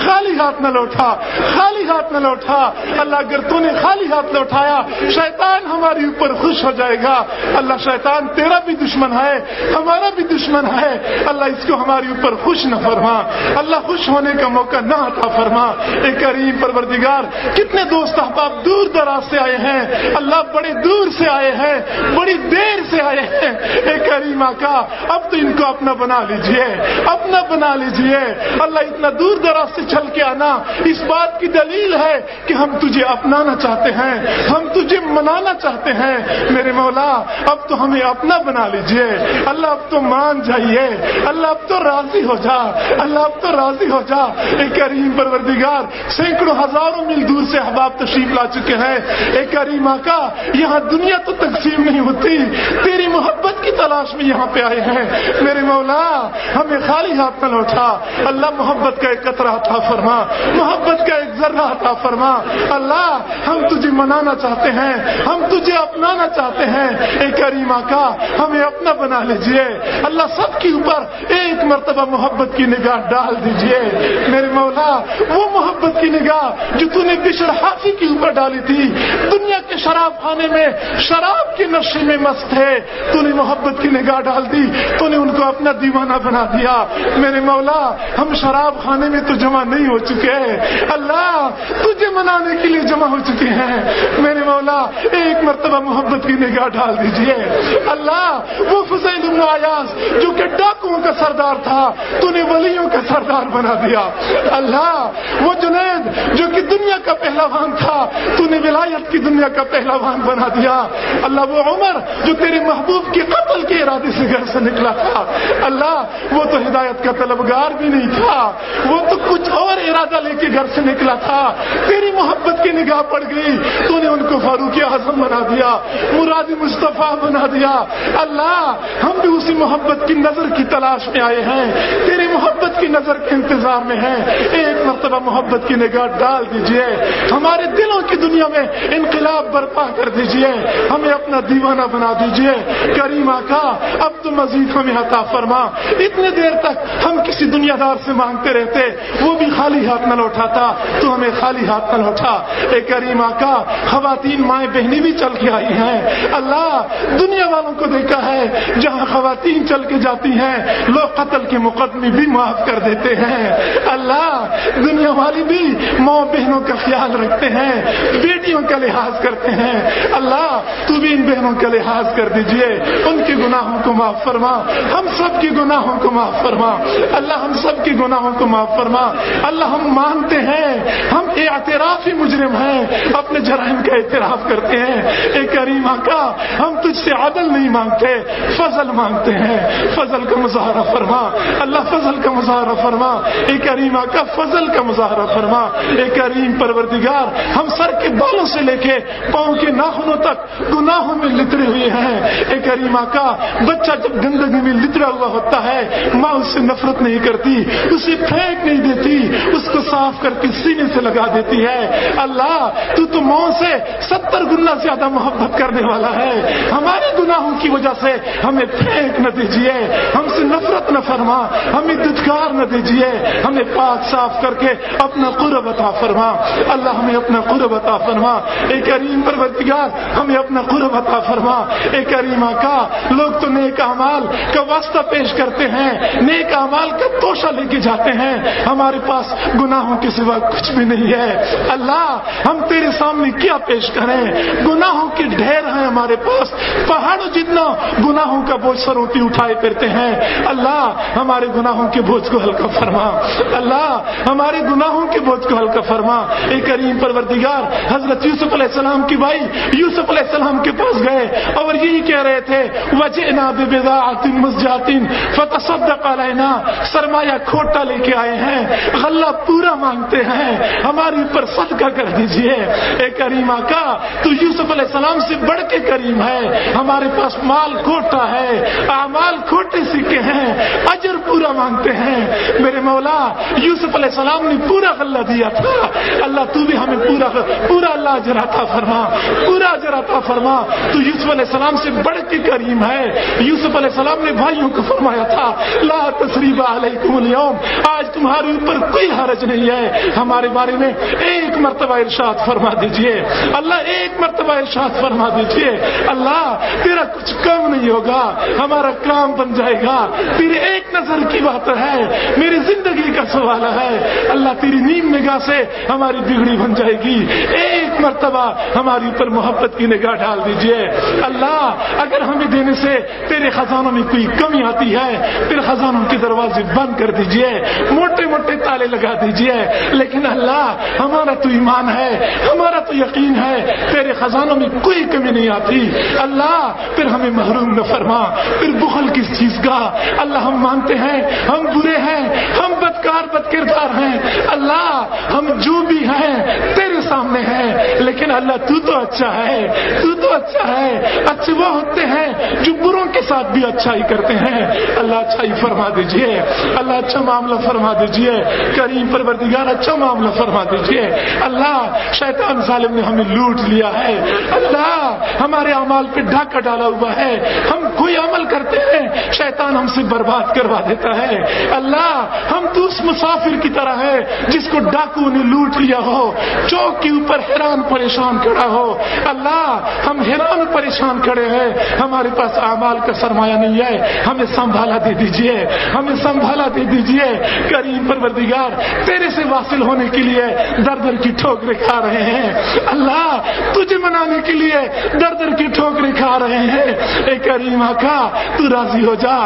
Speaker 3: خالی ہاتھ نہ لوٹا، خالی ہاتھ نہ لوٹا اللہ۔ اگر تو نے خالی ہاتھ لوٹایا شیطان ہمارے اوپر خوش ہو جائے گا اللہ۔ شیطان تیرا بھی دشمن ہے، ہمارا بھی دشمن ہے اللہ، اس کو ہمارے اوپر خوش نہ فرما اللہ، خوش ہونے کا موقع نہ عطا فرما۔ اے کریم پروردگار، کتنے دوست احباب دور دراز سے آئے ہیں اللہ، بڑے دور سے آئے ہیں، بڑی دیر سے آئے ہیں، اے کریم آقا اب تو ان کو اپنا بنا لیجئے، اپنا بنا لیجئے اللہ۔ اتنا دور دراز سے چل کے آنا اس بات کی دلیل ہے کہ ہم تجھے اپنانا چاہتے ہیں، ہم تجھے منانا چاہتے ہیں میرے مولا، اب تو ہمیں اپنا بنا لیجئے اللہ۔ اب تو مان جائیے اللہ، اب تو راضی ہو جا اللہ، اب تو راضی ہو جا۔ اے کریم پروردگار، سینکڑوں ہزاروں میل دور سے احباب تشریف لا چکے ہیں، اے کریم آقا یہاں دنیا تو تقسیم نہیں ہوتی، تیری محبت کی تلاش میں یہاں پہ آئے ہیں میرے مولا، ہمیں خالی ہاتھ نہ لوٹا اللہ۔ محبت کا ایک قطرہ عطا فرما، محبت کا ایک ذرہ عطا فرما اللہ۔ ہم تجھے منانا چاہتے ہیں، ہم تجھے اپنانا چاہتے ہیں، اے کریم آقا ہمیں اپنا بنا لیجئے اللہ۔ سب کے اوپر ایک مرتبہ محبت کی نگاہ ڈال دیجئے میرے مولا، وہ محبت کی نگاہ جو تو نے بشر حافی کے اوپر ڈالی تھی، دنیا کے شراب خانے میں شراب کے نشے میں مست ہے، تو نے محبت کی نگاہ ڈال دی، تو نے ان کو اپنا دیوانہ بنا دیا میرے مولا۔ ہم شراب خانے میں تو جمع نہیں ہو چکے ہیں اللہ، تجھے منانے کے لیے جمع ہو چکے ہیں میرے مولا۔ ایک مرتبہ محبت کی نگاہ ڈال دیجئے اللہ۔ وہ فضیل بن عیاض جو کہ ڈاکوؤں کا سردار تھا، تو نے ولیوں کا سردار بنا دیا اللہ۔ وہ جنید جو کہ دنیا کا پہلوان تھا، تو نے ولایت کی دنیا کا پہلوان بنا دیا اللہ۔ وہ عمر جو تیرے محبوب کے قتل کے ارادے سے گھر سے نکلا تھا اللہ، وہ تو ہدایت کا طلبگار بھی نہیں تھا، وہ تو کچھ اور ارادہ لے کے گھر سے نکلا تھا، تیری محبت کی نگاہ پڑ گئی، تو نے ان کو فاروق اعظم بنا دیا، مراد مصطفیٰ بنا دیا اللہ۔ ہم بھی اسی محبت کی نظر کی تلاش میں آئے ہیں، تیری محبت کی نظر کے انتظار میں ہیں، ایک مرتبہ محبت کی نگاہ ڈال دیجئے، ہمارے دلوں کی دنیا میں انقلاب برپا کر دیجئے، ہمیں اپنا دیوانہ بنا دیجئے کریم آقا۔ اب تو مزید ہمیں عطا فرما۔ اتنے دیر تک ہم کسی دنیا دار سے مانگتے رہتے، وہ بھی خالی ہاتھ نہ لوٹاتا، تو ہمیں خالی ہاتھ نہ لوٹا اے کریم آقا۔ خواتین مائیں بہنیں بھی چل کے آئی ہیں اللہ، دنیا والوں کو دیکھا ہے جہاں خواتین چل کے جاتی ہیں لوگ قتل کے مقدمے بھی معاف کر دیتے ہیں اللہ۔ دنیا والی بھی ماں بہنوں کا خیال رکھتے ہیں، بیٹیوں کا لحاظ کرتے ہیں، اللہ تو بھی ان بہنوں کا لحاظ کر دیجئے، ان کے گناہوں کو معاف فرما، ہم سب کے گناہوں کو معاف فرما اللہ، ہم سب کے گناہوں کو معاف فرما اللہ۔ ہم مانتے ہیں ہم اعترافی مجرم ہیں، اپنے جرائم کا اعتراف کرتے ہیں، اے کریم آقا ہم تجھ سے عدل نہیں مانگتے، فضل مانگتے ہیں، فضل کا مظاہرہ فرما اللہ، فضل کا مظاہرہ فرما، اے کریم آقا فضل کا مظاہرہ فرما، اے کریم پروردگار ہم سر کے بالوں سے لے کے پاؤں کے ناخنوں تک گناہوں میں لتڑے ہوئے ہیں، اے کریم آقا بچہ جب گندگی میں لتڑا ہوا ہوتا ہے ماں اس سے نفرت نہیں کرتی، اسے پھینک نہیں دیتی، اس کو صاف کر کے سینے سے لگا دیتی ہے، اللہ تو ماں سے 70 گنا زیادہ محبت کرنے والا ہے، ہمارے گناہوں کی وجہ سے ہمیں پھینک نہ دیجیے، ہم سے نفرت نہ فرما، ہمیں دھتکار نہ دیجیے، ہمیں پاک صاف کر کے اپنا قرب عطا فرما اللہ، ہمیں اپنا قرب عطا فرما، اے کریم پروردگار ہمیں اپنا قرب عطا فرما، اے کریم آقا لوگ تو نیک اعمال کا واسطہ پیش کرتے ہیں، نیک اعمال کا توشہ لے کے جاتے ہیں، ہمارے پاس گناہوں کے سوا کچھ بھی نہیں ہے اللہ، ہم تیرے سامنے کیا پیش کریں، گناہوں کے ڈھیر ہیں ہمارے پاس، پہاڑوں جتنا گناہوں کا بوجھ سروتی اٹھائے پھرتے ہیں اللہ، ہمارے گناہوں کے بوجھ کو ہلکا فرما اللہ، ہمارے گناہوں کے بوجھ کو ہلکا فرما، اے کریم پروردگار حضرت یوسف علیہ السلام کی بھائی یوسف علیہ السلام کے پاس گئے اور یہی کہہ رہے تھے وجئنا ببضاعۃ مزجاۃ فتصدق علینا، سرمایہ کھوٹا لے کے آئے ہیں، غلہ پورا مانگتے ہیں، ہمارے اوپر صدقہ کر دیجئے، اے کریم آقا تو یوسف علیہ السلام سے بڑھ کے کریم ہے، ہمارے پاس مال کھوٹا ہے، اعمال کھوٹے سیکھے ہیں، اجر پورا مانگتے ہیں، میرے مولا یوسف علیہ السلام نے پورا غلہ دیا تھا اللہ، تو بھی ہمیں پورا اللہ اجر عطا فرما، پورا اجر عطا فرما، تو یوسف علیہ السلام سے بڑھ کے کریم ہے، یوسف علیہ السلام نے بھائیوں کو فرمایا تھا لا تثریب علیکم اليوم، آج تمہارے اوپر کوئی حرج نہیں ہے، ہمارے بارے میں ایک مرتبہ ارشاد فرما دیجئے اللہ، ایک مرتبہ ارشاد فرما دیجئے اللہ، تیرا کچھ کم نہیں ہوگا، ہمارا کام بن جائے گا، تیرے ایک نظر کی بات ہے، میری زندگی کا سوال ہے اللہ، تیری نیم نگاہ سے ہماری بگڑی بن جائے گی، ایک مرتبہ ہماری اوپر محبت کی نگاہ ڈال دیجئے اللہ، اگر ہمیں دینے سے تیرے خزانوں میں کوئی کمی آتی ہے پھر خزانوں کے دروازے بند کر دیجئے، موٹے موٹے تالے لگا دیجئے، لیکن اللہ ہمارا تو ایمان ہے، ہمارا تو یقین ہے تیرے خزانوں میں کوئی کمی نہیں آتی اللہ، پھر ہمیں محروم نہ فرما، پھر بخل کس چیز کا اللہ، ہم مانتے ہیں ہم برے ہیں، ہم بدکار بد کردار ہیں اللہ، ہم جو بھی ہیں تیرے سامنے ہیں، لیکن اللہ تو اچھا ہے، تو اچھا ہے، اچھے وہ ہوتے ہیں جو بروں کے ساتھ بھی اچھائی کرتے ہیں اللہ، اچھائی فرما دیجئے اللہ، اچھا معاملہ فرما دیجئے کریم پروردگار، اچھا معاملہ فرما دیجئے اللہ، شیطان ظالم نے ہمیں لوٹ لیا ہے اللہ، ہمارے اعمال پہ ڈھاکہ ڈالا ہوا ہے، ہم کوئی عمل کرتے ہیں شیطان ہم سے برباد کروا دیتا ہے اللہ، ہم تو اس مسافر کی طرح ہے جس کو ڈاکو نے لوٹ لیا ہو، چوک کے اوپر حیران پریشان کھڑا ہو اللہ، ہم حیران پریشان کھڑے ہیں، ہمارے پاس اعمال کا سرمایہ نہیں ہے، ہمیں سنبھالا دے دیجئے، ہمیں سنبھالا دے دیجئے کریم پروردگار، تیرے سے واصل ہونے کے لیے در در کی ٹھوکریں کھا رہے ہیں اللہ، تجھے منانے کے لیے در در کی ٹھوکریں کھا رہے ہیں، اے کریم آقا تو راضی ہو جا،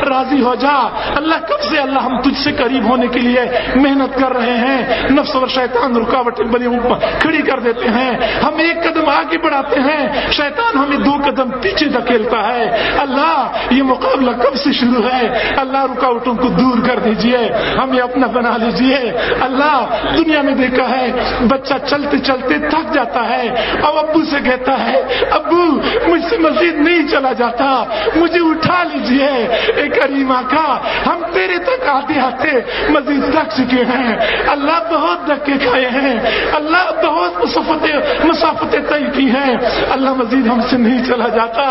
Speaker 3: راضی ہو جا اللہ، کب سے اللہ ہم تجھ سے قریب ہونے کے لیے محنت کر رہے ہیں، نفس اور شیطان رکاوٹیں بنی کھڑی کر دیتے ہیں، ہم ایک قدم آگے بڑھاتے ہیں، شیطان ہمیں 2 قدم پیچھے دھکیلتا ہے اللہ، یہ مقابلہ کب سے شروع ہے اللہ، رکاوٹوں کو دور کر دیجئے، ہمیں اپنا بنا لیجئے اللہ، دنیا میں دیکھا ہے بچہ چلتے چلتے تھک جاتا ہے اور ابو سے کہتا ہے ابو مجھ سے مزید نہیں چلا جاتا، مجھے اٹھا لیجئے، اے کریم آقا ہم تیرے تک آتے آتے مزید تھک چکے ہیں اللہ، بہت دھکے کھائے ہیں اللہ، بہت مسافتیں طے کی ہیں اللہ، مزید ہم سے نہیں چلا جاتا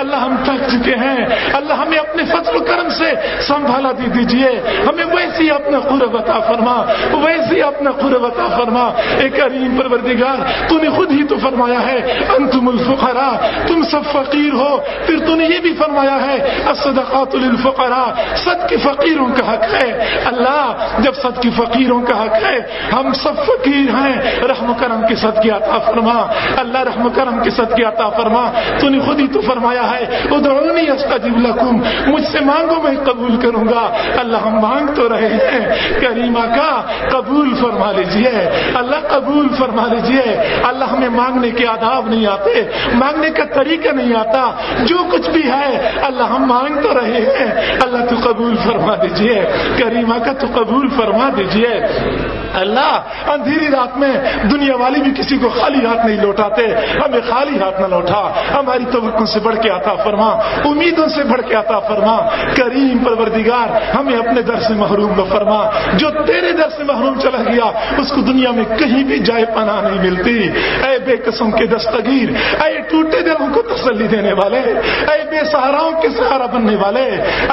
Speaker 3: اللہ، ہم تھک چکے ہیں اللہ، ہمیں اپنے فضل و کرم سے سنبھالا دے دیجئے، ہمیں ویسی اپنا قرب عطا فرما، ویسی اپنا قرب عطا فرما، اے کریم پروردگار تو نے خود ہی تو فرمایا ہے انتم الفقراء، تم سب فقیر ہو، پھر تو نے یہ بھی نصیب فرمایا ہے الصدقات للفقراء، صدقے فقیروں کا حق ہے۔ اللہ جب صدقے فقیروں کا حق ہے، ہم سب فقیر ہیں، رحم و کرم کے صدقے عطا فرما اللہ، رحم و کرم کے صدقے عطا فرما۔ تو نے خود ہی تو فرمایا ہے ادعونی استجب لکم، مجھ سے مانگو میں قبول کروں گا۔ اللہ ہم مانگ تو رہے ہیں، کریمہ کا قبول فرما لیجئے، اللہ قبول فرما لیجئے۔ اللہ ہمیں مانگنے کے آداب نہیں آتے، مانگنے کا طریقہ نہیں آتا، جو کچھ بھی ہے اللہ ہم مانگ تو رہے ہیں، اللہ تو قبول فرما دیجئے، کریمہ کا تو قبول فرما دیجئے۔ اللہ اندھیری رات میں دنیا والی بھی کسی کو خالی ہاتھ نہیں لوٹاتے، ہمیں خالی ہاتھ نہ لوٹا، ہماری توقع سے بڑھ کے عطا فرما، امیدوں سے بڑھ کے عطا فرما۔ کریم پروردگار ہمیں اپنے در سے محروم نہ فرما، جو تیرے در سے محروم چلا گیا اس کو دنیا میں کہیں بھی جائے پناہ نہیں ملتی۔ اے بے قسم کے دستگیر، اے ٹوٹے دلوں کو تسلی دینے والے، اے بے سہاراؤں کے سہارا بننے والے،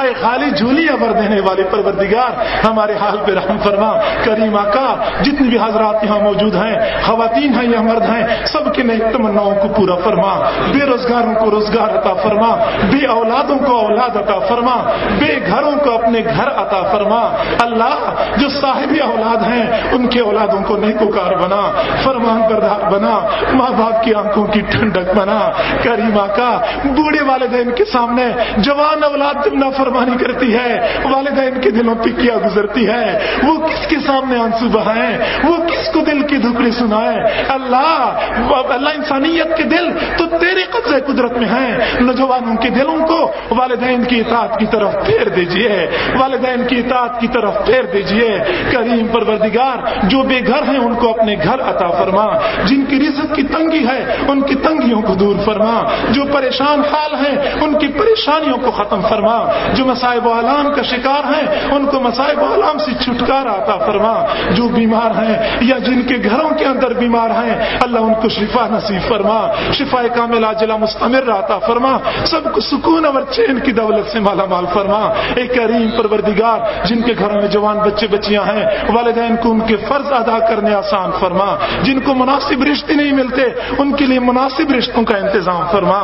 Speaker 3: اے خالی جھولیاں بھر دینے والے پروردگار ہمارے حال پہ رحم فرما۔ کریم آقا جتنی بھی حضرات یہاں موجود ہیں، خواتین ہیں یا مرد ہیں، سب کے نیک تمناؤں کو پورا فرما، بے روزگاروں کو روزگار عطا فرما، بے اولادوں کو اولاد عطا فرما، بے گھروں کو اپنے گھر عطا فرما۔ اللہ جو صاحب اولاد ہیں ان کے اولادوں کو نیکوکار بنا، فرمان بردار بنا، ماں باپ کی آنکھوں کی ٹھنڈک بنا۔ کریم آقا بوڑھے والدین کے سامنے جوان اولاد جب نافرمانی کرتی ہے، والدین کے دلوں پہ کیا گزرتی ہے، وہ کس کے سامنے آنسو بہائیں، وہ کس کو دل کی دھکڑی سنائیں۔ اللہ انسانیت کے دل تو تیرے قبضہ قدرت میں ہیں، نوجوانوں کے دلوں کو والدین کی اطاعت کی طرف پھیر دیجئے، والدین کی اطاعت کی طرف پھیر دیجئے۔ کریم پروردگار جو بے گھر ہیں ان کو اپنے گھر عطا فرما، جن کی رزق کی تنگی ہے ان کی تنگیوں کو دور فرما، جو پریشان حال ہیں ان کی پریشانیوں کو ختم فرما، جو مصائب و آلام کا شکار ہیں ان کو مصائب و آلام سے چھٹکارا عطا فرما، جو بیمار ہیں یا جن کے گھروں کے اندر بیمار ہیں اللہ ان کو شفا نصیب فرما، شفا کاملہ عاجلہ مستمر عطا فرما، سب کو سکون اور چین کی دولت سے مالا مال فرما۔ اے کریم پروردگار جن کے گھروں میں جوان بچے بچیاں ہیں، والدین کو ان کے فرض ادا کرنے آسان فرما، جن کو مناسب رشتے نہیں ملتے ان کے لیے مناسب رشتوں کا انتظام فرما۔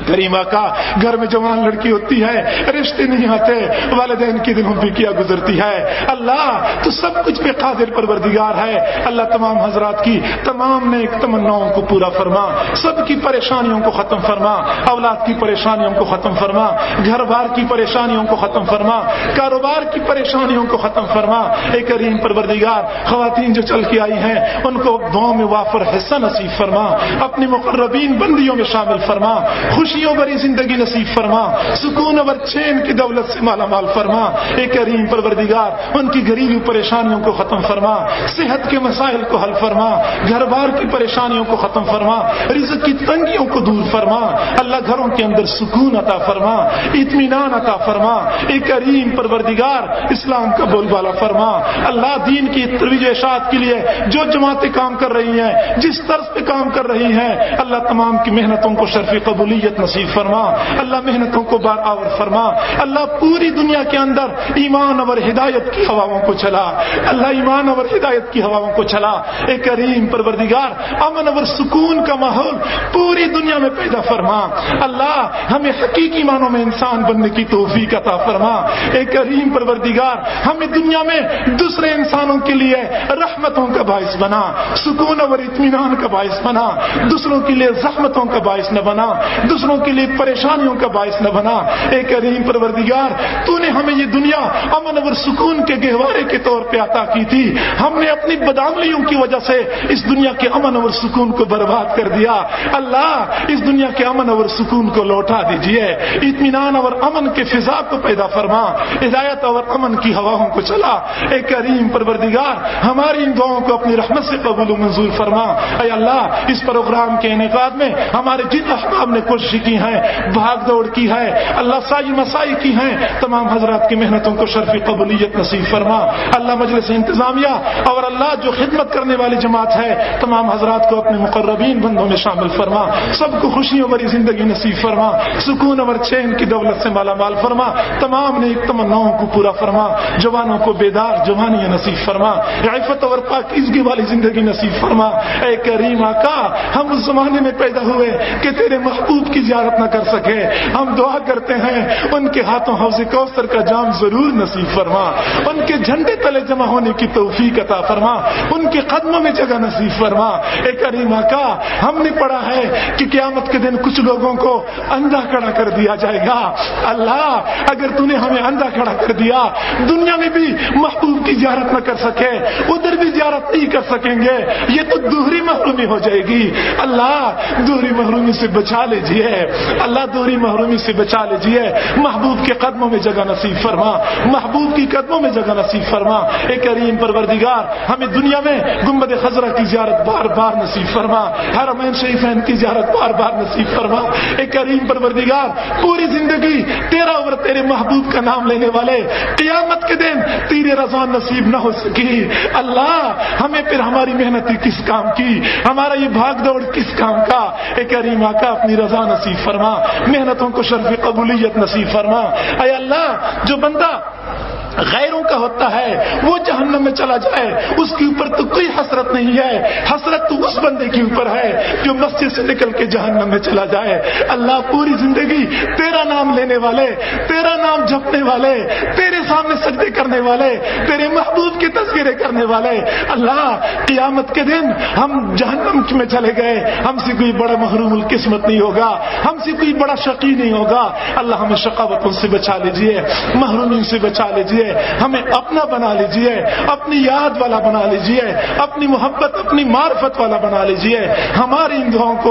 Speaker 3: کریمہ کا گھر میں جوان لڑکی ہوتی ہے، رشتے نہیں آتے، والدین کے دلوں پہ کیا گزرتی ہے۔ اللہ تو سب کچھ پہ قادر پروردگار ہے۔ اللہ تمام حضرات کی تمام نیک تمناؤں کو پورا فرما، سب کی پریشانیوں کو ختم فرما، اولاد کی پریشانیوں کو ختم فرما، گھر بار کی پریشانیوں کو ختم فرما، کاروبار کی پریشانیوں کو ختم فرما۔ اے کریم پروردگار خواتین جو چل کے آئی ہیں ان کو دعاؤں میں وافر حصہ نصیب فرما، اپنی مقربین بندیوں میں شامل فرما، خوشیوں بھری زندگی نصیب فرما، سکون اور چین کی دولت سے مالا مال فرما۔ اے کریم پروردگار ان کی گھریلو پریشانیوں کو ختم فرما، صحت کے مسائل کو حل فرما، گھر بار کی پریشانیوں کو ختم فرما، رزق کی تنگیوں کو دور فرما۔ اللہ گھروں کے اندر سکون عطا فرما، اطمینان عطا فرما۔ اے کریم پروردگار اسلام کا بول بالا فرما۔ اللہ دین کی ترویج و اشاعت کے لیے جو جماعتیں کام کر رہی ہیں، جس طرز پہ کام کر رہی ہیں، اللہ تمام کی محنتوں کو شرف قبولیت نصیب فرما، اللہ محنتوں کو بار آور فرما۔ اللہ پوری دنیا کے اندر ایمان اور ہدایت کی ہواؤں کو چلا، اللہ ایمان اور ہدایت کی ہواؤں کو چلا۔ اے کریم پروردگار امن اور سکون کا ماحول پوری دنیا میں پیدا فرما۔ اللہ ہمیں حقیقی معنوں میں انسان بننے کی توفیق عطا فرما۔ اے کریم پروردگار ہمیں دنیا میں دوسرے انسانوں کے لیے رحمتوں کا باعث بنا، سکون اور اطمینان کا باعث بنا، دوسروں کے لیے زحمتوں کا باعث نہ بنا، دوسروں کے لیے پریشانیوں کا باعث نہ بنا۔ اے کریم پروردگار تو نے ہمیں یہ دنیا امن اور سکون کے گہوارے کے طور پہ عطا کی تھی، ہم نے اپنی بدعملیوں کی وجہ سے اس دنیا کے امن اور سکون کو برباد کر دیا۔ اللہ اس دنیا کے امن اور سکون کو لوٹا دیجئے، اطمینان اور امن کے فضا کو پیدا فرما، ہدایت اور امن کی ہواؤں کو چلا۔ اے کریم پروردگار ہماری ان دعاؤں کو اپنی رحمت سے قبول و منظور فرما۔ اے اللہ اس پروگرام کے انعقاد میں ہمارے جن احباب نے کوشش کی ہیں، بھاگ دوڑ کی ہے، اللہ سائی مسائی کی ہیں، تمام حضرات کی محنتوں کو شرف قبولیت نصیب فرما۔ اللہ مجلس انتظامیہ اور اللہ جو خدمت کرنے والی جماعت ہے تمام حضرات کو اپنے مقربین بندوں میں شامل فرما، سب کو خوشیوں بھری زندگی نصیب فرما، سکون اور چین کی دولت سے مالا مال فرما، تمام نیک تمناؤں کو پورا فرما، جوانوں کو بیدار جوانی نصیب فرما، عفت اور پاکیزگی والی زندگی نصیب فرما۔ اے کریم آقا ہم اس زمانے میں پیدا ہوئے کہ تیرے محبوب کی زیارت نہ کر سکے. ہم دعا کرتے ہیں ان کے ہاتھوں حوض کوثر کا جام ضرور نصیب فرما, ان کے جھنڈے تلے جمع ہونے کی توفیق عطا فرما, ان کے قدموں میں جگہ نصیب فرما. اے کریم آقا ہم نے پڑھا ہے کہ قیامت کے دن کچھ لوگوں کو اندھا کھڑا کر دیا جائے گا. اللہ اگر تو نے ہمیں اندھا کھڑا کر دیا, دنیا میں بھی محبوب کی زیارت نہ کر سکے, ادھر بھی زیارت نہیں کر سکیں گے, یہ تو دوہری محرومی ہو جائے گی. اللہ دوہری محرومی سے بچا لیجیے, اللہ دوہری محرومی سے بچا لیجیے. محبوب کے قدموں میں جگہ نصیب فرما, محبوب کی قدموں میں جگہ نصیب فرما. اے کریم پروردگار ہمیں دنیا میں گنبد خضرا کی زیارت بار بار نصیب فرما, حرمین شریفین کی زیارت بار بار نصیب فرما. اے کریم پروردگار پوری زندگی تیرا اور تیرے محبوب کا نام لینے والے قیامت کے دن تیرے رضا نصیب نہ ہو سکی. اللہ ہمیں پھر ہماری محنت کس کام کی, ہمارا یہ بھاگ دوڑ کس کام کا. اے کریم آقا اپنی رضا نصیب فرما, محنتوں کو شرف قبولیت نصیب فرما. اے اللہ جو بندہ غیروں کا ہوتا ہے وہ جہنم میں چلا جائے, اس کے اوپر تو کوئی حسرت نہیں ہے, حسرت تو اس بندے کے اوپر ہے جو مسجد سے نکل کے جہنم میں چلا جائے. اللہ پوری زندگی تیرا نام لینے والے, تیرا نام جپنے والے, تیرے سامنے سجدے کرنے والے, تیرے محبوب کے تذکرے کرنے والے, اللہ قیامت کے دن ہم جہنم میں چلے گئے, ہم سے کوئی بڑا محروم القسمت نہیں ہوگا, ہم سے کوئی بڑا شقی نہیں ہوگا. اللہ ہمیں شقاوتوں سے بچا لیجیے, محرومی سے بچا لیجیے, ہمیں اپنا بنا لیجئے, اپنی یاد والا بنا لیجئے, اپنی محبت اپنی معرفت والا بنا لیجئے. ہماری ان دعاؤں کو